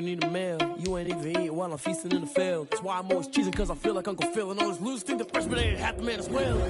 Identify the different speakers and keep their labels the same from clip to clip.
Speaker 1: need a meal. You ain't even eating while I'm feasting in the field. That's why I'm always cheesing, cause I feel like Uncle Phil. And all those losers think the freshman ain't half the man as well.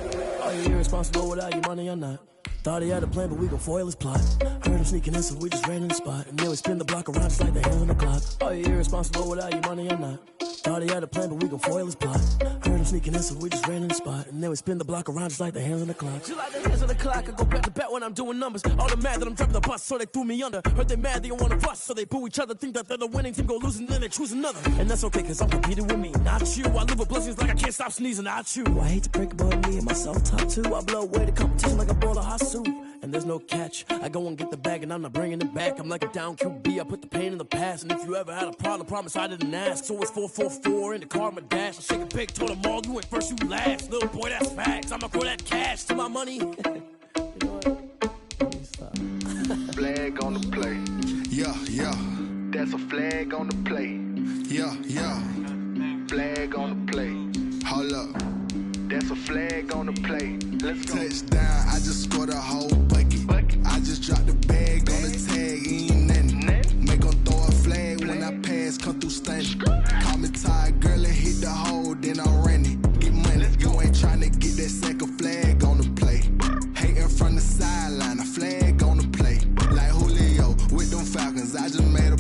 Speaker 1: Are you irresponsible without your money or not? Thought he had a plan, but we gon' foil his plot. Heard him sneaking in, so we just ran in the spot. And then we spin the block around just like the hands on the clock. Are you irresponsible without your money or not? Thought he had a plan, but we gon' foil his plot. Heard him sneaking in, so we just ran in the spot. And then we spin the block around just like the hands on the clock. Just like the hands on the clock, I go back to back when I'm doing numbers. All the mad that I'm driving the bus, so they threw me under. Heard they mad, they don't wanna bust, so they boo each other. Think that they're the winning team, go losing, then they choose another. And that's okay, cause I'm competing with me, not you. I live with blessings like I can't stop sneezing, not you. I hate to break about me and myself top two. I blow away the competition like a bowl of hot soup. And there's no catch. I go and get the bag and I'm not bringing it back. I'm like a down QB, I put the pain in the past. And if you ever had a problem, promise I didn't ask. So it's 444 in the car, my dash. I shake a big, told them all, you ain't first, you last. Little boy, that's facts. I'ma throw that cash to my money. You know what? Let me stop.
Speaker 2: Flag on the play.
Speaker 3: Yeah, yeah.
Speaker 2: That's a flag on the play.
Speaker 3: Yeah, yeah.
Speaker 2: Flag on the play.
Speaker 3: Hold up.
Speaker 2: That's a flag on the play. Let's go.
Speaker 3: Touchdown, I just scored a whole bucket. I just dropped the bag on the tag, ain't nothing. Make 'em throw a flag when I pass, come through stunning. Call me tired, girl, and hit the hole, then I'm running. Get money, you ain't tryna get that second flag on the play. Hating from the sideline, a flag on the play. Like Julio with them Falcons, I just made a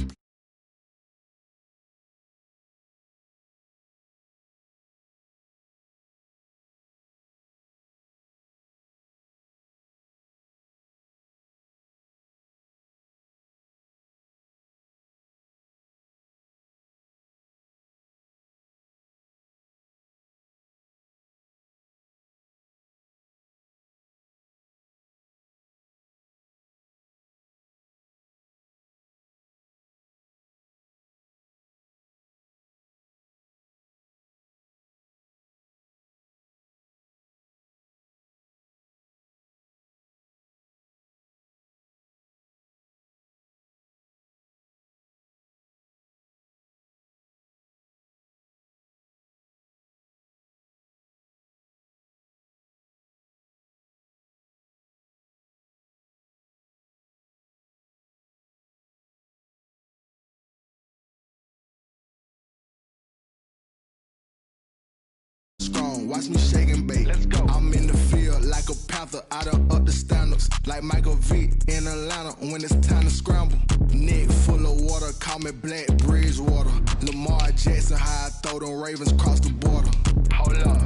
Speaker 3: strong, watch me shake and bake.
Speaker 2: Let's go.
Speaker 3: I'm in the field like a panther, I done up the standards. Like Michael Vick in Atlanta when it's time to scramble. Neck full of water, call me Black Bridgewater. Lamar Jackson, how I throw them Ravens across the border.
Speaker 2: Hold up.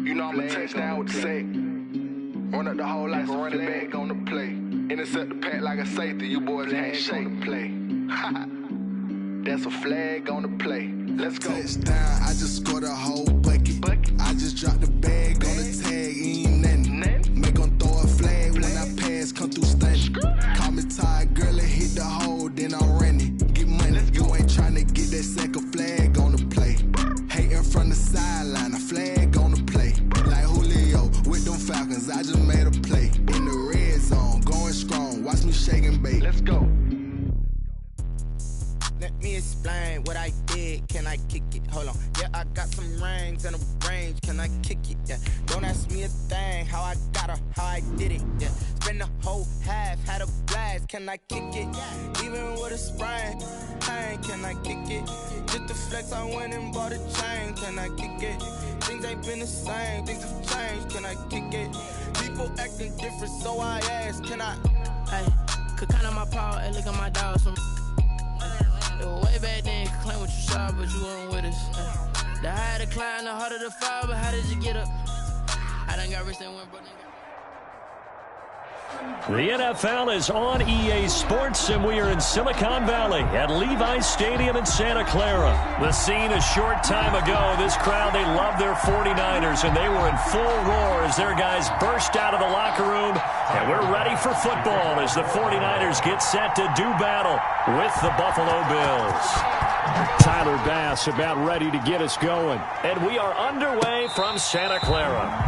Speaker 2: You know I'm a touchdown with the sack. Run up the whole like a running back on the play. Intercept the pack like a safety, you boys ain't shake the play. That's a flag on the play. Let's go.
Speaker 3: Touchdown, I just scored a whole bucket. I just dropped the bag on the tag, ain't nothing. Make 'em throw a flag when I pass, come through stunning. Call me tired, girl, and hit the hole, then I'm running. Get money, you ain't tryna get that second flag on the play. Hating from the sideline, a flag on the play. Like Julio with them Falcons, I just made a play. In the red zone, going strong, watch me shake and bake.
Speaker 2: Let's go.
Speaker 4: Let me explain what I did. Can I kick it? Hold on. Yeah, I got some rings and a range. Can I kick it? Yeah. Don't ask me a thing. How I got her, how I did it. Yeah. Spend the whole half, had a blast. Can I kick it? Even with a sprain. Hey, can I kick it? Just the flex, I went and bought a chain. Can I kick it? Things ain't been the same. Things have changed. Can I kick it? People acting different, so I ask. Can I?
Speaker 1: Hey, could count on my power, hey, look at my dogs from. Way back then, you could claim what you saw, but you weren't with us. The higher the climb, the harder the fall, but how did you get up? I done got rich and went broke.
Speaker 5: The NFL is on EA Sports, and we are in Silicon Valley at Levi's Stadium in Santa Clara. The scene a short time ago, this crowd, they love their 49ers, and they were in full roar as their guys burst out of the locker room. And we're ready for football as the 49ers get set to do battle with the Buffalo Bills. Tyler Bass about ready to get us going. And we are underway from Santa Clara.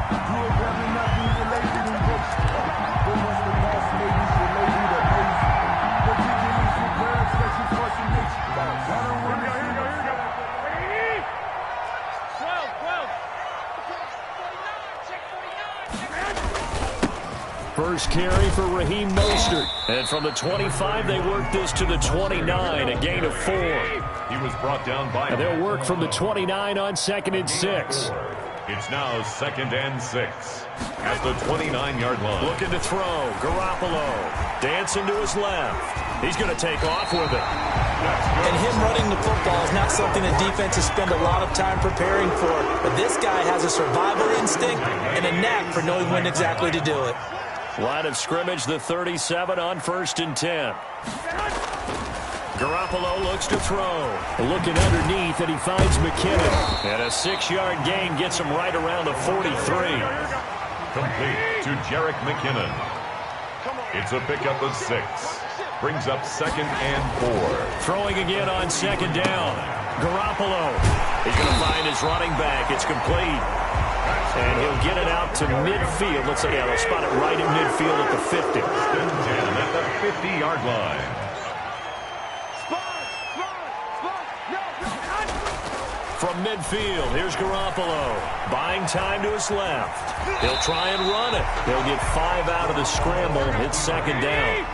Speaker 5: first carry for Raheem Mostert. And from the 25, they work this to the 29, a gain of 4.
Speaker 6: He was brought down by...
Speaker 5: And they'll work from the 29 on 2nd and 6.
Speaker 6: It's now 2nd and 6 at the 29-yard line.
Speaker 5: Looking to throw. Garoppolo dancing to his left. He's going to take off with it.
Speaker 7: And him running the football is not something the defenses spend a lot of time preparing for. But this guy has a survival instinct and a knack for knowing when exactly to do it.
Speaker 5: Line of scrimmage, the 37 on 1st and 10. Garoppolo looks to throw. Looking underneath, and he finds McKinnon. And a 6-yard gain gets him right around the 43.
Speaker 6: Complete to Jerick McKinnon. It's a pickup of 6. Brings up 2nd and 4.
Speaker 5: Throwing again on 2nd down. Garoppolo. He's going to find his running back. It's complete. And he'll get it out to midfield. Let's say, they'll spot it right in midfield at the 50.
Speaker 6: At the 50-yard line.
Speaker 5: From midfield, here's Garoppolo. Buying time to his left. He'll try and run it. They'll get 5 out of the scramble. It's 2nd down.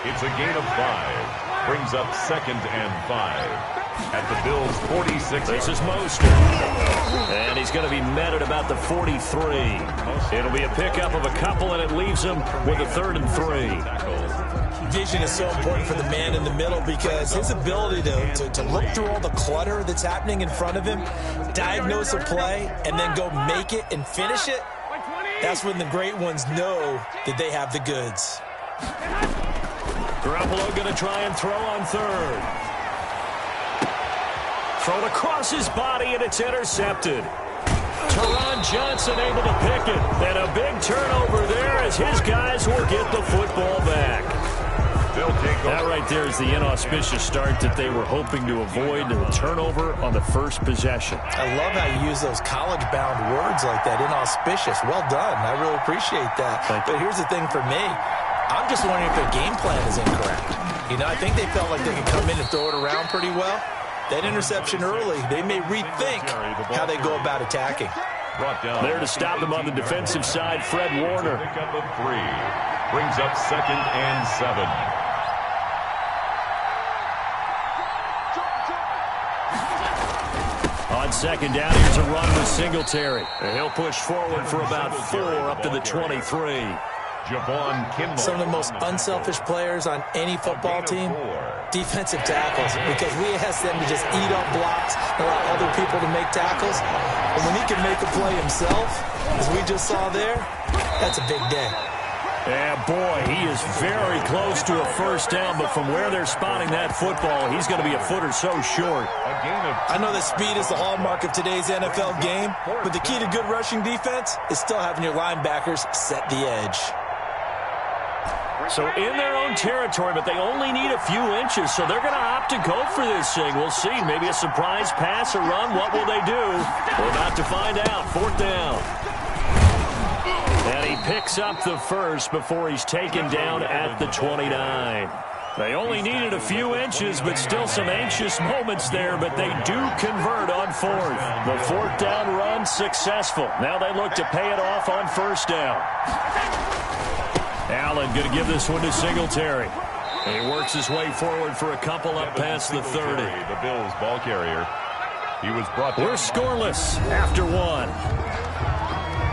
Speaker 6: It's a gain of 5. Brings up 2nd and 5. At the Bills' 46.
Speaker 5: This is Mostert. And he's going to be met at about the 43. It'll be a pickup of a couple, and it leaves him with a 3rd and 3.
Speaker 7: Vision is so important for the man in the middle because his ability to look through all the clutter that's happening in front of him, diagnose a play, and then go make it and finish it, that's when the great ones know that they have the goods.
Speaker 5: Garoppolo going to try and throw on 3rd. Thrown across his body, and it's intercepted. Teron Johnson able to pick it. And a big turnover there as his guys will get the football back. That right there is the inauspicious start that they were hoping to avoid, the turnover on the first possession.
Speaker 7: I love how you use those college-bound words like that, inauspicious. Well done. I really appreciate that. But here's the thing for me. I'm just wondering if their game plan is incorrect. I think they felt like they could come in and throw it around pretty well. That interception early, they may rethink how they go about attacking.
Speaker 5: There to stop them on the defensive side, Fred Warner.
Speaker 6: Pickup of 3. Brings up 2nd and 7.
Speaker 5: On 2nd down, here's a run with Singletary. And he'll push forward for about 4 up to the 23.
Speaker 7: Some of the most unselfish players on any football team, defensive tackles, because we ask them to just eat up blocks and allow other people to make tackles. And when he can make a play himself, as we just saw there, that's a big day.
Speaker 5: Yeah, boy, he is very close to a first down, but from where they're spotting that football, he's going to be a foot or so short.
Speaker 7: I know that speed is the hallmark of today's NFL game, but the key to good rushing defense is still having your linebackers set the edge.
Speaker 5: So in their own territory, but they only need a few inches, so they're going to opt to go for this thing. We'll see. Maybe a surprise pass or run. What will they do? We're about to find out. 4th down. And he picks up the first before he's taken down at the 29. They only needed a few inches, but still some anxious moments there, but they do convert on 4th. The 4th down run successful. Now they look to pay it off on 1st down. Allen going to give this one to Singletary. And he works his way forward for a couple up past the 30.
Speaker 6: The Bills ball carrier. He was brought down.
Speaker 5: We're scoreless after 1.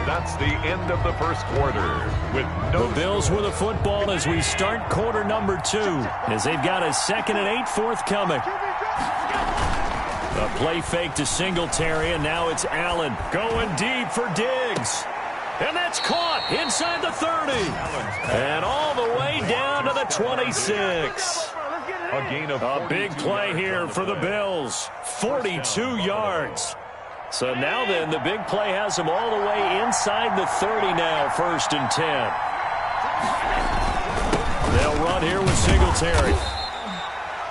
Speaker 6: That's the end of the first quarter. With no
Speaker 5: the Bills with a football as we start quarter number 2. As they've got a 2nd and 8 forthcoming. A play fake to Singletary, and now it's Allen going deep for Diggs. And that's caught inside the 30. And all the way down to the 26. A big play here for the Bills. 42 yards. So now then, the big play has them all the way inside the 30 now, 1st and 10. They'll run here with Singletary.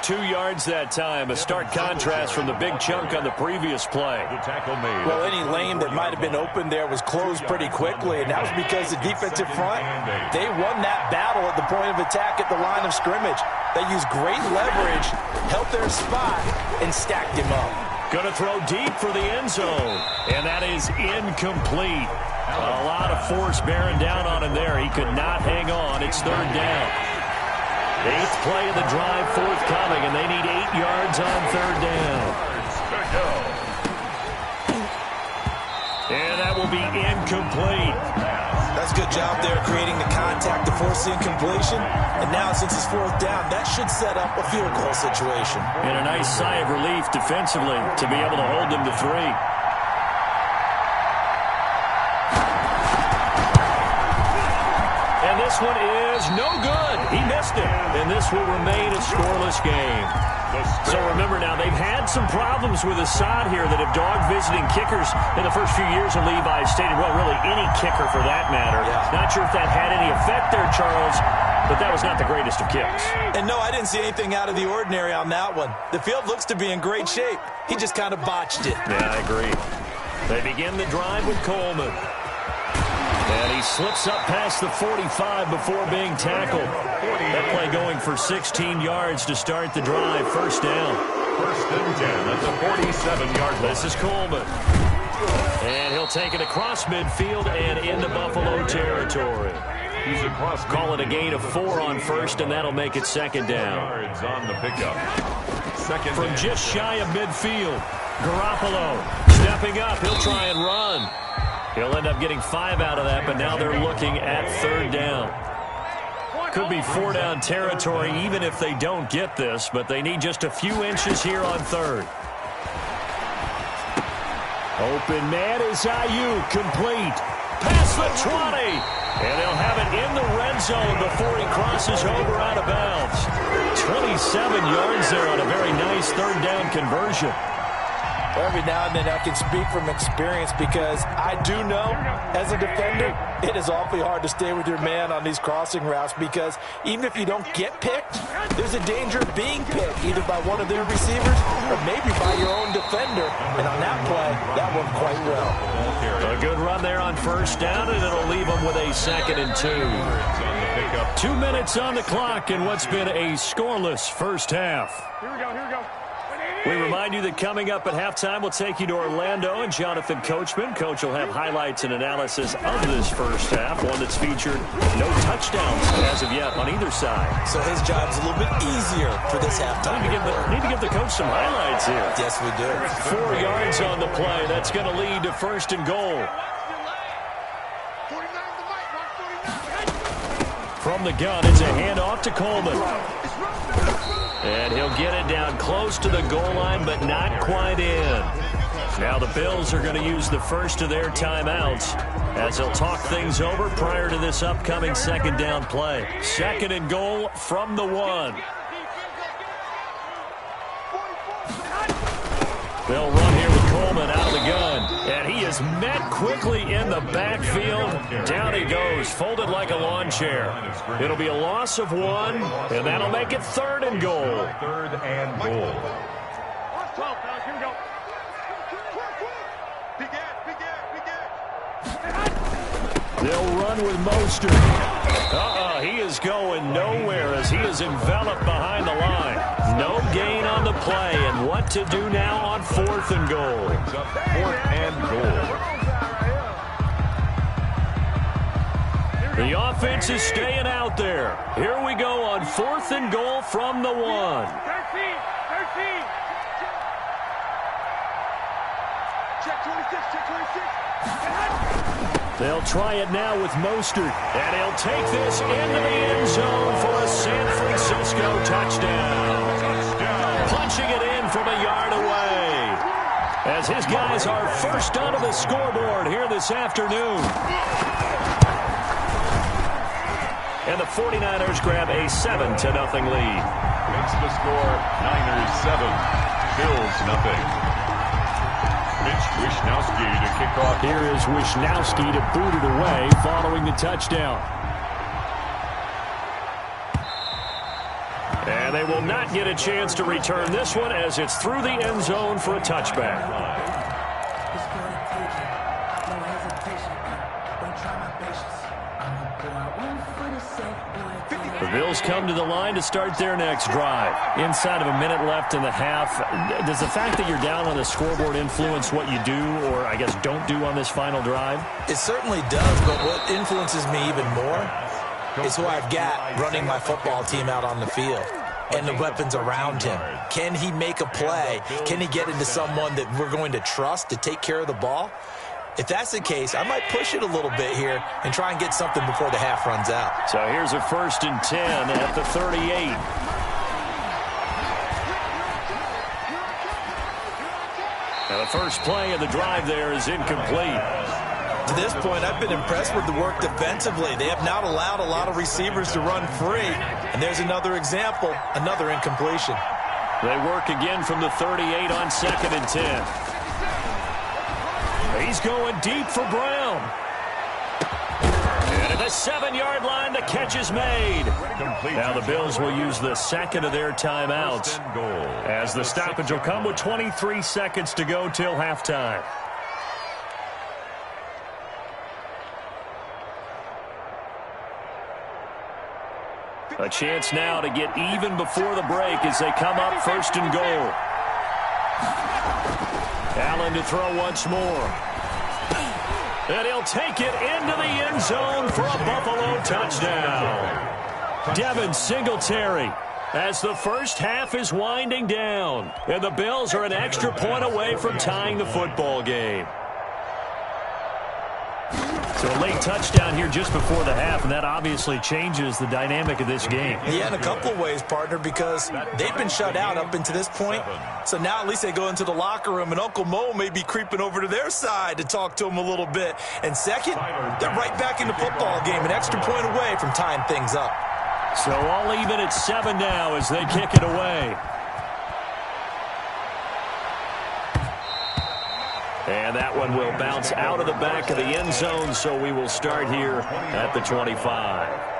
Speaker 5: 2 yards that time, a stark contrast from the big chunk on the previous play.
Speaker 6: The tackle made.
Speaker 7: Well, any lane that might have been open there was closed pretty quickly, and that was because the defensive front, they won that battle at the point of attack at the line of scrimmage. They used great leverage, held their spot, and stacked him up.
Speaker 5: Going to throw deep for the end zone, and that is incomplete. A lot of force bearing down on him there. He could not hang on. It's third down. 8th play of the drive forthcoming, and they need 8 yards on third down. And that will be incomplete.
Speaker 7: That's a good job there creating the contact to force the incompletion. And now since it's 4th down, that should set up a field goal situation.
Speaker 5: And a nice sigh of relief defensively to be able to hold them to 3. And this one is no good. He missed it. And this will remain a scoreless game. So remember now, they've had some problems with Assad here that have dogged visiting kickers in the first few years of Levi Stadium. Well, really any kicker for that matter. Yeah. Not sure if that had any effect there, Charles, but that was not the greatest of kicks.
Speaker 7: And no, I didn't see anything out of the ordinary on that one. The field looks to be in great shape. He just kind of botched it.
Speaker 5: Yeah, I agree. They begin the drive with Coleman. And he slips up past the 45 before being tackled. That play going for 16 yards to start the drive. First down.
Speaker 6: 1st and 10 at the 47-yard line.
Speaker 5: This is Coleman. And he'll take it across midfield and into Buffalo territory.
Speaker 6: He's across.
Speaker 5: Call it a gain of 4 on first, and that'll make it second down.
Speaker 6: Yards on the pickup. Second
Speaker 5: from
Speaker 6: down.
Speaker 5: Just shy of midfield. Garoppolo stepping up. He'll try and run. He'll end up getting 5 out of that, but now they're looking at third down. Could be 4-down territory even if they don't get this, but they need just a few inches here on third. Open man is Ayuk, complete. Past the 20. And they'll have it in the red zone before he crosses over out of bounds. 27 yards there on a very nice third down conversion.
Speaker 7: Every now and then I can speak from experience because I do know, as a defender, it is awfully hard to stay with your man on these crossing routes because even if you don't get picked, there's a danger of being picked either by one of their receivers or maybe by your own defender. And on that play, that worked quite well.
Speaker 5: A good run there on first down, and it'll leave them with a 2nd and 2. 2 minutes on the clock in what's been a scoreless first half.
Speaker 8: Here we go.
Speaker 5: We remind you that coming up at halftime, we'll take you to Orlando and Jonathan Coachman. Coach will have highlights and analysis of this first half, one that's featured no touchdowns as of yet on either side.
Speaker 7: So his job's a little bit easier for this halftime.
Speaker 5: Need to give the coach some highlights here.
Speaker 7: Yes, we do.
Speaker 5: 4 yards on the play. That's going to lead to 1st and goal. From the gun, it's a handoff to Coleman. And he'll get it down close to the goal line, but not quite in. Now the Bills are going to use the first of their timeouts as they'll talk things over prior to this upcoming 2nd down play. 2nd and goal from the 1. They'll run here with Coleman out of the gun. And he is met quickly in the backfield. Down he goes, folded like a lawn chair. It'll be a loss of 1, and that'll make it 3rd and goal.
Speaker 6: 3rd and goal.
Speaker 5: They'll run with Mostert. He is going nowhere as he is enveloped behind the line. No gain on the play, and what to do now on 4th and goal.
Speaker 6: 4th and goal.
Speaker 5: The offense is staying out there. Here we go on 4th and goal from the 1.
Speaker 8: 13. Check 26.
Speaker 5: They'll try it now with Mostert, and he'll take this into the end zone for a San Francisco touchdown. Punching it in from a yard away as his guys are first onto the scoreboard here this afternoon. And the 49ers grab a 7-0 lead.
Speaker 6: Makes the score Niners 7, Bills 0. Mitch Wishnowsky to kick off.
Speaker 5: Here is Wishnowsky to boot it away following the touchdown. And they will not get a chance to return this one as it's through the end zone for a touchback. The Bills come to the line to start their next drive. Inside of a minute left in the half, does the fact that you're down on the scoreboard influence what you do, or I guess don't do on this final drive?
Speaker 7: It certainly does, but what influences me even more is who I've got running my football team out on the field and the weapons around him. Can he make a play? Can he get into someone that we're going to trust to take care of the ball? If that's the case, I might push it a little bit here and try and get something before the half runs out.
Speaker 5: So here's a 1st and 10 at the 38. Now the first play of the drive there is incomplete.
Speaker 7: To this point, I've been impressed with the work defensively. They have not allowed a lot of receivers to run free. And there's another example, another incompletion.
Speaker 5: They work again from the 38 on 2nd and 10. He's going deep for Brown. And at the 7-yard line, the catch is made. Now the Bills will use the second of their timeouts, as the stoppage will come with 23 seconds to go till halftime. A chance now to get even before the break as they come up 1st and goal. Allen to throw once more. And he'll take it into the end zone for a Buffalo touchdown. Devin Singletary, as the first half is winding down. And the Bills are an extra point away from tying the football game. So a late touchdown here just before the half, and that obviously changes the dynamic of this game.
Speaker 7: Yeah, in a couple of ways, partner, because they've been shut out up until this point. So now at least they go into the locker room, and Uncle Mo may be creeping over to their side to talk to them a little bit. And second, they're right back in the football game, an extra point away from tying things up.
Speaker 5: So all even at 7 now as they kick it away. And that one will bounce out of the back of the end zone, so we will start here at the 25.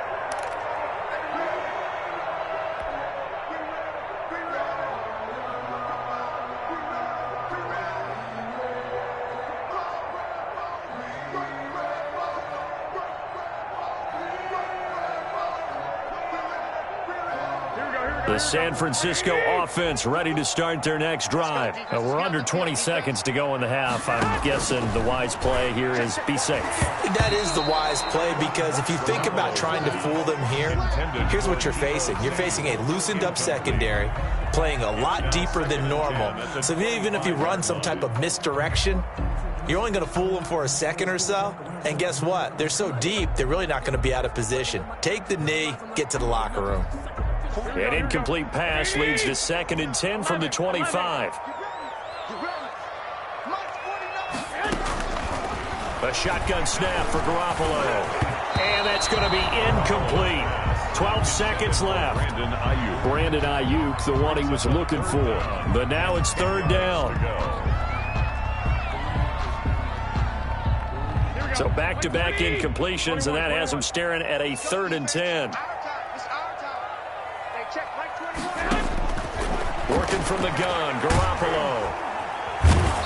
Speaker 5: The San Francisco offense ready to start their next drive. We're under 20 seconds to go in the half. I'm guessing the wise play here is be safe.
Speaker 7: That is the wise play, because if you think about trying to fool them here, here's what you're facing. You're facing a loosened up secondary, playing a lot deeper than normal. So even if you run some type of misdirection, you're only going to fool them for a second or so. And guess what? They're so deep, they're really not going to be out of position. Take the knee, get to the locker room.
Speaker 5: An incomplete pass leads to 2nd and 10 from the 25. A shotgun snap for Garoppolo. And that's going to be incomplete. 12 seconds left. Brandon Ayuk, the one he was looking for. But now it's 3rd down. So back-to-back incompletions, and that has him staring at a 3rd and 10. Working from the gun, Garoppolo.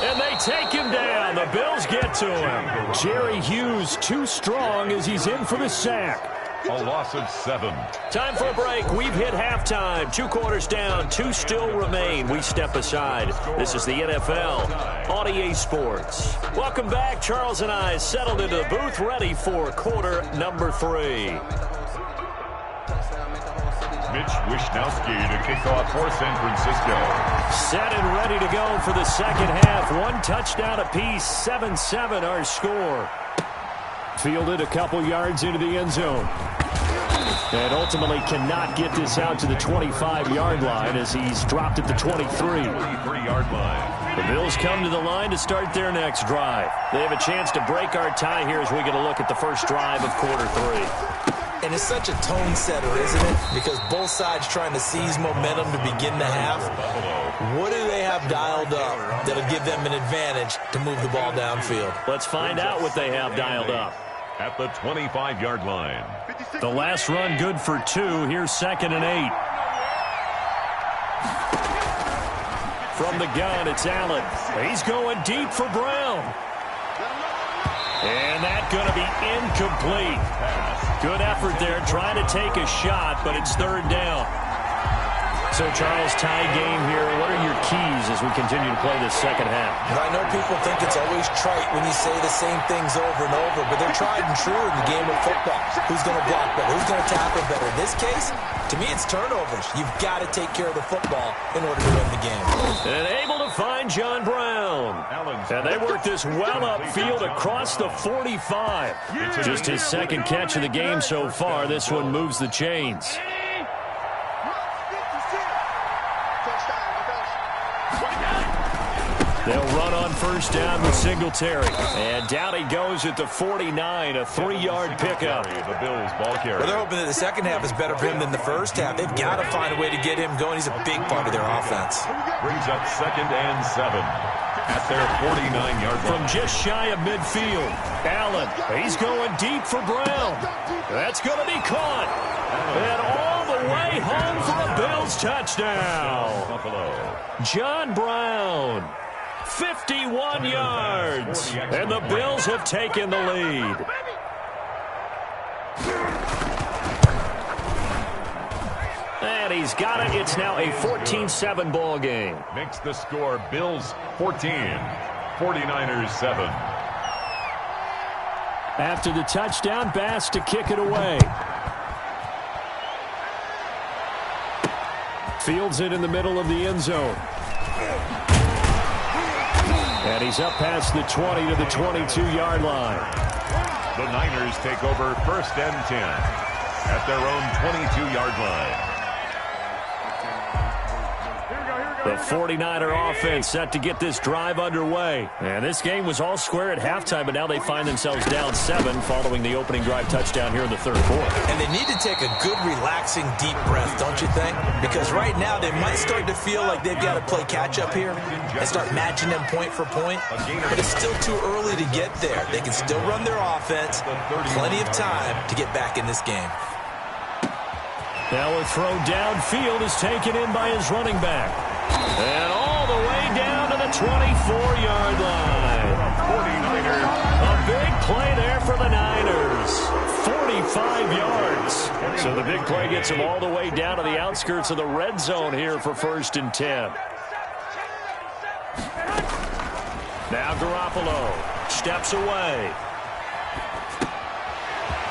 Speaker 5: And they take him down. The Bills get to him. Jerry Hughes too strong as he's in for the sack.
Speaker 6: A loss of 7.
Speaker 5: Time for a break. We've hit halftime. 2 quarters down. 2 still remain. We step aside. This is the NFL on EA Sports. Welcome back. Charles and I settled into the booth, ready for quarter number 3.
Speaker 6: Mitch Wishnowsky to kick off for San Francisco.
Speaker 5: Set and ready to go for the second half. 1 touchdown apiece. 7-7 our score. Fielded a couple yards into the end zone. And ultimately cannot get this out to the 25-yard line as he's dropped at the 23-yard line. The Bills come to the line to start their next drive. They have a chance to break our tie here as we get a look at the first drive of quarter 3.
Speaker 7: And it's such a tone setter, isn't it? Because both sides trying to seize momentum to begin the half. What do they have dialed up that'll give them an advantage to move the ball downfield?
Speaker 5: Let's find out what they have dialed up.
Speaker 6: At the 25-yard line.
Speaker 5: The last run good for 2. Here's 2nd and 8. From the gun, it's Allen. He's going deep for Brown. And that's going to be incomplete. Good effort there, trying to take a shot, but it's third down. So, Charles, tie game here. What are your keys as we continue to play this second half?
Speaker 7: I know people think it's always trite when you say the same things over and over, but they're tried and true in the game of football. Who's going to block better? Who's going to tackle better? In this case, to me, it's turnovers. You've got to take care of the football in order to win the game.
Speaker 5: And able to find John Brown. And they work this well upfield across the 45. Just his second catch of the game so far. This one moves the chains. They'll run on first down with Singletary. And down he goes at the 49, a 3-yard pickup.
Speaker 6: The Bills ball carrier.
Speaker 7: Well, they're hoping that the second half is better for him than the first half. They've got to find a way to get him going. He's a big part of their offense.
Speaker 6: Brings up 2nd and 7 at their 49-yard line.
Speaker 5: From just shy of midfield, Allen, he's going deep for Brown. That's going to be caught. And all the way home for a Bills touchdown. John Brown. 51 yards, and the Bills have taken the lead. And he's got it. It's now a 14-7 ball game.
Speaker 6: Makes the score Bills 14, 49ers 7.
Speaker 5: After the touchdown, Bass to kick it away. Fields it in the middle of the end zone. And he's up past the 20 to the 22-yard line.
Speaker 6: The Niners take over 1st and 10 at their own 22-yard line.
Speaker 5: The 49er offense set to get this drive underway. And this game was all square at halftime, but now they find themselves down 7 following the opening drive touchdown here in the third quarter.
Speaker 7: And they need to take a good, relaxing, deep breath, don't you think? Because right now they might start to feel like they've got to play catch-up here and start matching them point for point. But it's still too early to get there. They can still run their offense. Plenty of time to get back in this game.
Speaker 5: Now a throw downfield is taken in by his running back. And all the way down to the 24-yard line.
Speaker 6: 49ers.
Speaker 5: A big play there for the Niners. 45 yards. So the big play gets them all the way down to the outskirts of the red zone here for 1st and 10. Now Garoppolo steps away.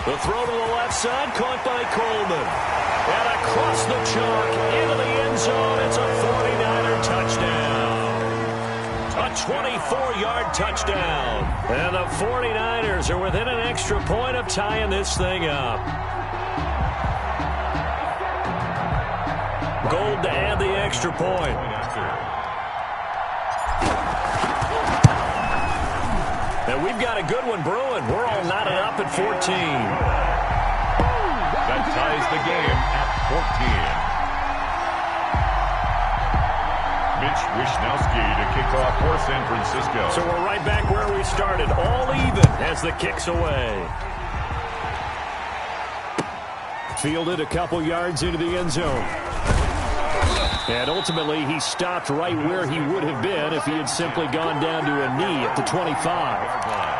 Speaker 5: The throw to the left side, caught by Coleman. And across the chalk, into the end zone, it's a 49er touchdown. A 24-yard touchdown. And the 49ers are within an extra point of tying this thing up. Gold to add the extra point. And we've got a good one brewing. We're all knotted up at 14.
Speaker 6: That ties the game at 14. Mitch Wishnowsky to kick off for San Francisco.
Speaker 5: So we're right back where we started, all even as the kick's away. Fielded a couple yards into the end zone. And ultimately, he stopped right where he would have been if he had simply gone down to a knee at the 25.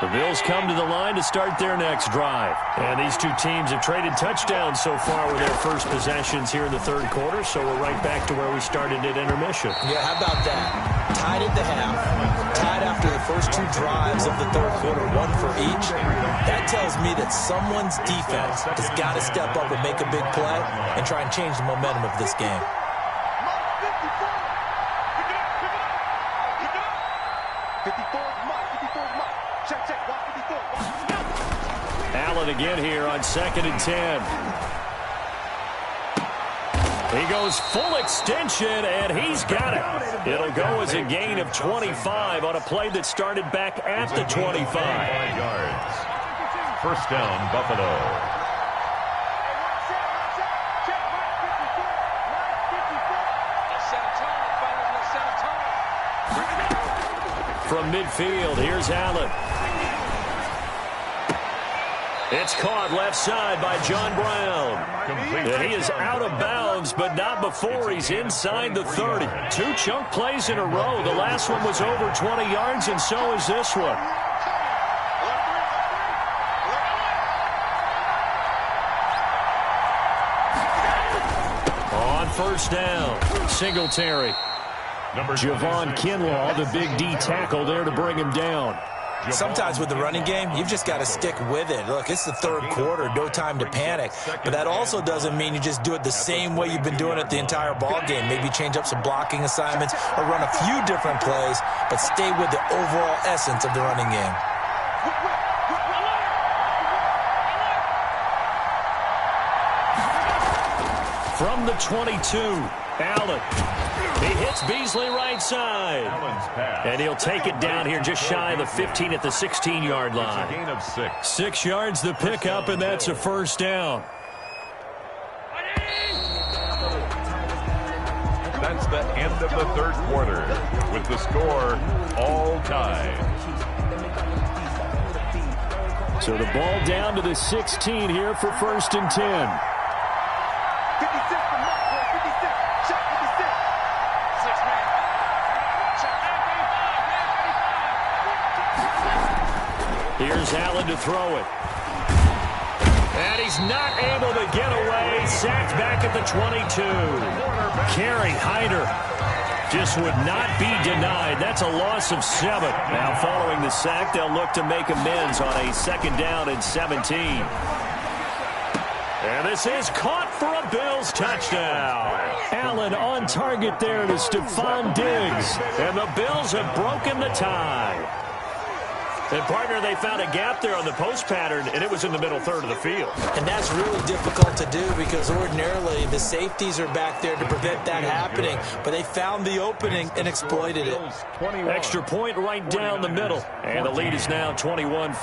Speaker 5: The Bills come to the line to start their next drive. And these two teams have traded touchdowns so far with their first possessions here in the third quarter, so we're right back to where we started at intermission.
Speaker 7: Yeah, how about that? Tied at the half, tied after the first 2 drives of the third quarter, 1 for each. That tells me that someone's defense has got to step up and make a big play and try and change the momentum of this game.
Speaker 5: Allen again here on 2nd and 10. He goes full extension, and he's got it. It'll go as a gain of 25 on a play that started back at the 25.
Speaker 6: Yards. First down, Buffalo. From midfield, here's Allen.
Speaker 5: It's caught left side by John Brown. And he is out of bounds, but not before he's inside the 30. 2 chunk plays in a row. The last one was over 20 yards, and so is this one. On first down, Singletary. Javon Kinlaw, the big D tackle there to bring him down.
Speaker 7: Sometimes with the running game, you've just got to stick with it. Look, it's the third quarter, no time to panic. But that also doesn't mean you just do it the same way you've been doing it the entire ball game. Maybe change up some blocking assignments or run a few different plays, but stay with the overall essence of the running game.
Speaker 5: From the 22, Allen. He hits Beasley right side. And he'll take it down here just shy of the 15 at the 16-yard line.
Speaker 6: Gain of 6.
Speaker 5: 6 yards the pickup, and that's a first down.
Speaker 6: That's the end of the third quarter with the score all tied.
Speaker 5: So the ball down to the 16 here for 1st and 10.
Speaker 8: 56 from Mark, 56. Shot 56. 6-man.
Speaker 5: Here's Allen to throw it. And he's not able to get away. Sacked back at the 22. Kerry Hyder just would not be denied. That's a loss of 7. Now following the sack, they'll look to make amends on a 2nd down and 17. And this is caught for a Bills touchdown. Allen on target there to Stephon Diggs. And the Bills have broken the tie. And, partner, they found a gap there on the post pattern, and it was in the middle third of the field.
Speaker 7: And that's really difficult to do because ordinarily the safeties are back there to prevent that happening. But they found the opening and exploited it.
Speaker 5: Extra point right down the middle. And the lead is now 21-14.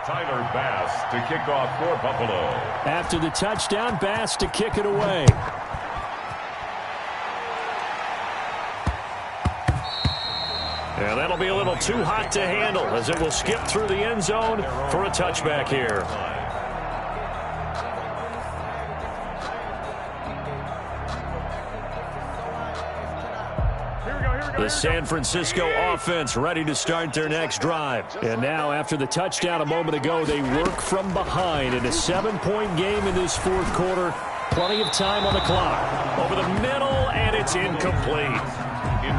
Speaker 6: Tyler Bass to kick off for Buffalo.
Speaker 5: After the touchdown, Bass to kick it away. And that'll be a little too hot to handle as it will skip through the end zone for a touchback here. The San Francisco offense ready to start their next drive. And now after the touchdown a moment ago, they work from behind in a 7-point game in this 4th quarter. Plenty of time on the clock. Over the middle, and it's incomplete.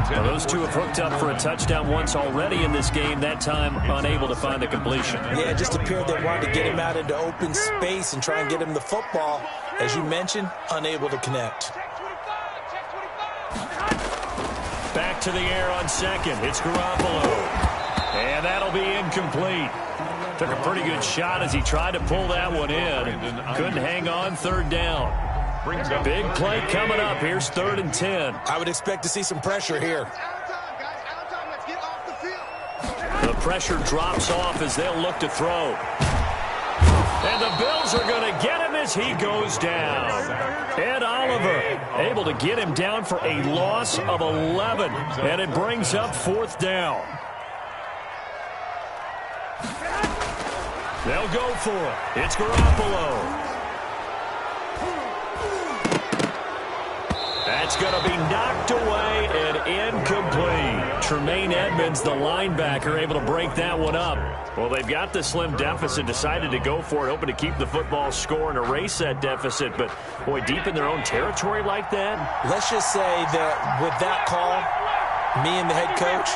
Speaker 5: Well, those two have hooked up for a touchdown once already in this game, that time unable to find the completion.
Speaker 7: Yeah, it just appeared they wanted to get him out into open space and try and get him the football. As you mentioned, unable to connect.
Speaker 5: Back to the air on 2nd. It's Garoppolo. And that'll be incomplete. Took a pretty good shot as he tried to pull that one in. Couldn't hang on 3rd down. Big play coming up. Here's 3rd and 10.
Speaker 7: I would expect to see some pressure here.
Speaker 5: The pressure drops off as they'll look to throw. And the Bills are going to get him as he goes down. Ed Oliver able to get him down for a loss of 11. And it brings up 4th down. They'll go for it. It's Garoppolo. That's going to be knocked away and incomplete. Tremaine Edmonds, the linebacker, able to break that one up. Well, they've got the slim deficit, decided to go for it, hoping to keep the football score and erase that deficit. But, boy, deep in their own territory like that.
Speaker 7: Let's just say that with that call, me and the head coach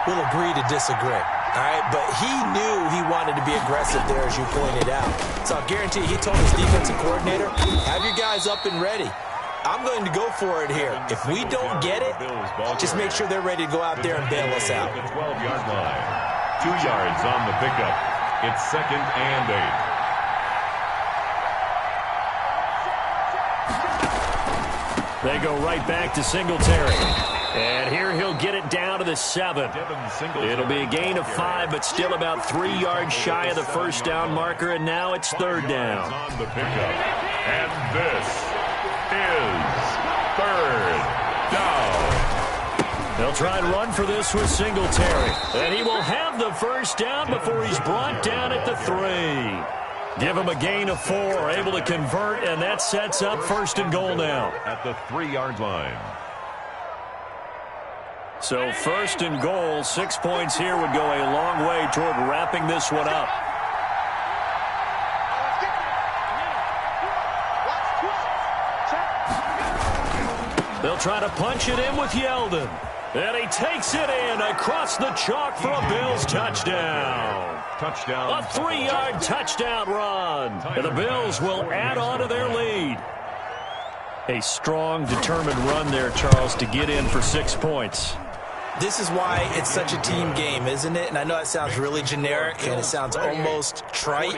Speaker 7: will agree to disagree. All right, but he knew he wanted to be aggressive there, as you pointed out. So I'll guarantee he told his defensive coordinator, have your guys up and ready. I'm going to go for it here. If we don't get it, just make sure they're ready to go out there and bail us out.
Speaker 6: The 12-yard line. 2 yards on the pickup. It's 2nd and
Speaker 5: 8. They go right back to Singletary. And here he'll get it down to the 7. It'll be a gain of 5, but still about 3 yards shy of the 1st down marker, and now it's 3rd down.
Speaker 6: On the pickup. And this is 3rd down.
Speaker 5: They'll try and run for this with Singletary. And he will have the 1st down before he's brought down at the 3. Give him a gain of 4, able to convert, and that sets up 1st and goal now.
Speaker 6: At the 3-yard line.
Speaker 5: So 1st and goal, 6 points here would go a long way toward wrapping this one up. They'll try to punch it in with Yeldon. And he takes it in across the chalk for a Bills touchdown.
Speaker 6: Touchdown.
Speaker 5: A 3-yard touchdown run. And the Bills will add on to their lead. A strong, determined run there, Charles, to get in for 6 points.
Speaker 7: This is why it's such a team game, isn't it? And I know it sounds really generic and it sounds almost trite,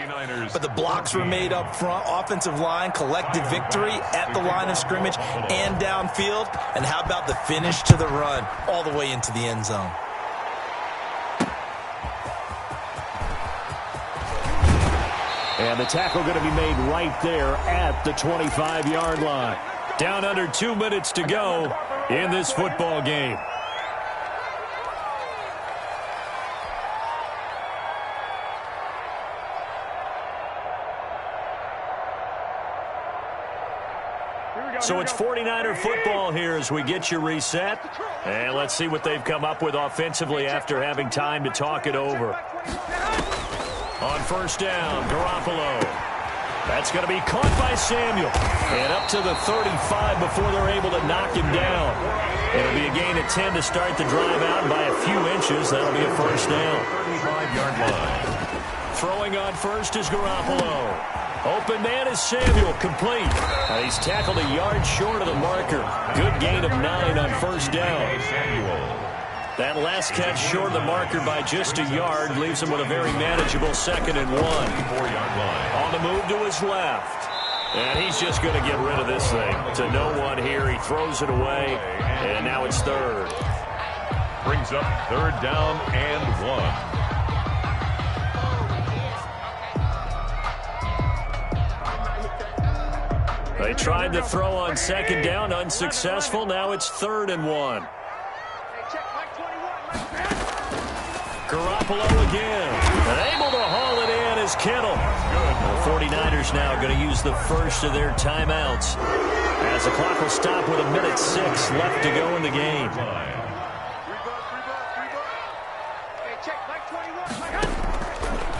Speaker 7: but the blocks were made up front, offensive line, collective victory at the line of scrimmage and downfield. And how about the finish to the run all the way into the end zone?
Speaker 5: And the tackle going to be made right there at the 25-yard line. Down under 2 minutes to go in this football game. So it's 49er football here as we get you reset. And let's see what they've come up with offensively after having time to talk it over. On 1st down, Garoppolo. That's going to be caught by Samuel. And up to the 35 before they're able to knock him down. It'll be a gain of 10 to start the drive out by a few inches. That'll be a 1st down.
Speaker 6: 35-yard line.
Speaker 5: Throwing on 1st is Garoppolo. Open man is Samuel, complete. He's tackled a yard short of the marker. Good gain of 9 on 1st down. That last catch short of the marker by just a yard leaves him with a very manageable 2nd and 1.
Speaker 6: 4-yard line.
Speaker 5: On the move to his left. And he's just going to get rid of this thing. To no one here. He throws it away. And now it's 3rd.
Speaker 6: Brings up 3rd down and 1.
Speaker 5: They tried to throw on 2nd down, unsuccessful. Now it's 3rd and 1. Garoppolo again. And able to haul it in is Kittle. The 49ers now going to use the first of their timeouts as the clock will stop with 1:06 left to go in the game.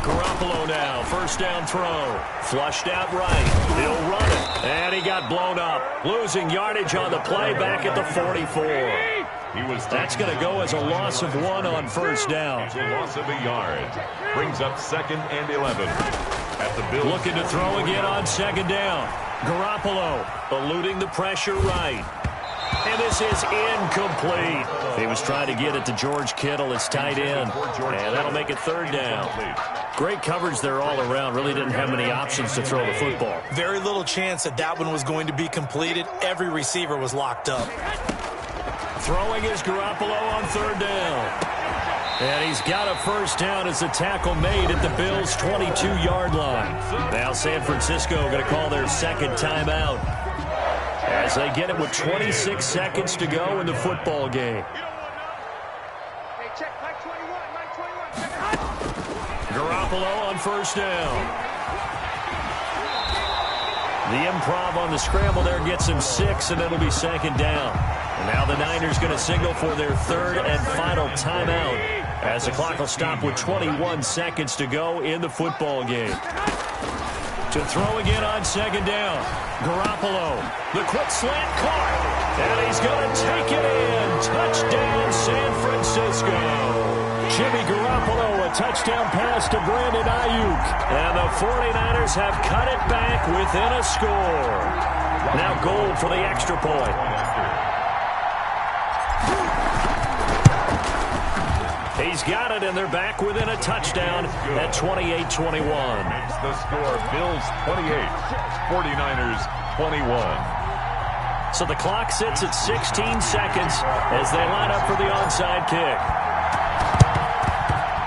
Speaker 5: Garoppolo now, 1st down throw. Flushed out right. He'll run it. And he got blown up. Losing yardage on the play back at the 44. That's going to go as a loss of 1 on 1st down.
Speaker 6: A loss of a yard. Brings up 2nd and 11. At the Bills.
Speaker 5: Looking to throw again on 2nd down. Garoppolo eluding the pressure right. And this is incomplete. He was trying to get it to George Kittle, his tight end. And that'll make it 3rd down. Great coverage there all around. Really didn't have many options to throw the football.
Speaker 7: Very little chance that one was going to be completed. Every receiver was locked up.
Speaker 5: Throwing is Garoppolo on 3rd down. And he's got a 1st down as the tackle made at the Bills' 22-yard line. Now San Francisco going to call their 2nd timeout as they get it with 26 seconds to go in the football game. Garoppolo on 1st down. The improv on the scramble there gets him 6, and it'll be 2nd down. And now the Niners going to signal for their 3rd and final timeout as the clock will stop with 21 seconds to go in the football game. To throw again on 2nd down. Garoppolo, the quick slant caught, and he's going to take it in. Touchdown, San Francisco. Jimmy Garoppolo, a touchdown pass to Brandon Ayuk. And the 49ers have cut it back within a score. Now goal for the extra point. He's got it, and they're back within a touchdown at 28-21.
Speaker 6: Makes the score Bills 28, 49ers 21.
Speaker 5: So the clock sits at 16 seconds as they line up for the onside kick.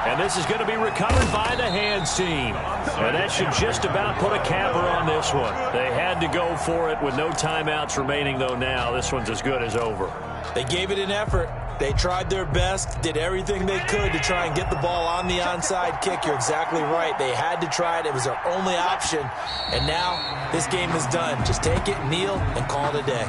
Speaker 5: And this is going to be recovered by the hands team. And that should just about put a capper on this one. They had to go for it with no timeouts remaining, though now. This one's as good as over.
Speaker 7: They gave it an effort. They tried their best, did everything they could to try and get the ball on the onside kick. You're exactly right. They had to try it. It was their only option. And now this game is done. Just take it, kneel, and call it a day.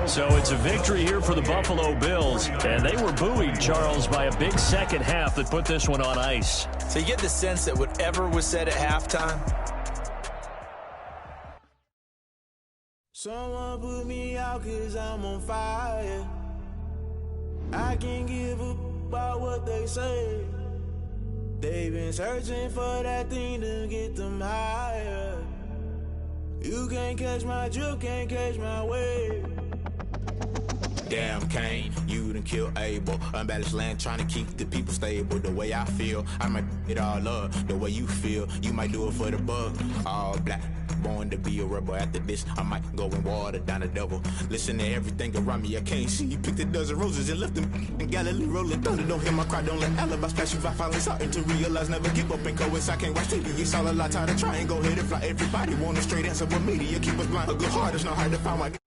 Speaker 5: So it's a victory here for the Buffalo Bills, and they were buoyed, Charles, by a big second half that put this one on ice.
Speaker 7: So you get the sense that whatever was said at halftime.
Speaker 9: Someone put me out 'cause I'm on fire. I can't give a about what they say. They've been searching for that thing to get them higher. You can't catch my drift, can't catch my wave.
Speaker 10: Damn Kane, you done killed Abel. Unbalanced land trying to keep the people stable. The way I feel, I might it all up. The way you feel, you might do it for the bug. All black, born to be a rebel. After this, I might go and water down the double. Listen to everything around me, I can't see. You picked a dozen roses and left them in Galilee rolling thunder. Don't hear my cry, don't let alibis flash you. I finally starting to realize, never give up and coincide. I can't watch TV, it's all a lot. Tired of trying, go ahead and fly. Everybody want a straight answer, but media keep us blind. A good heart is not hard to find.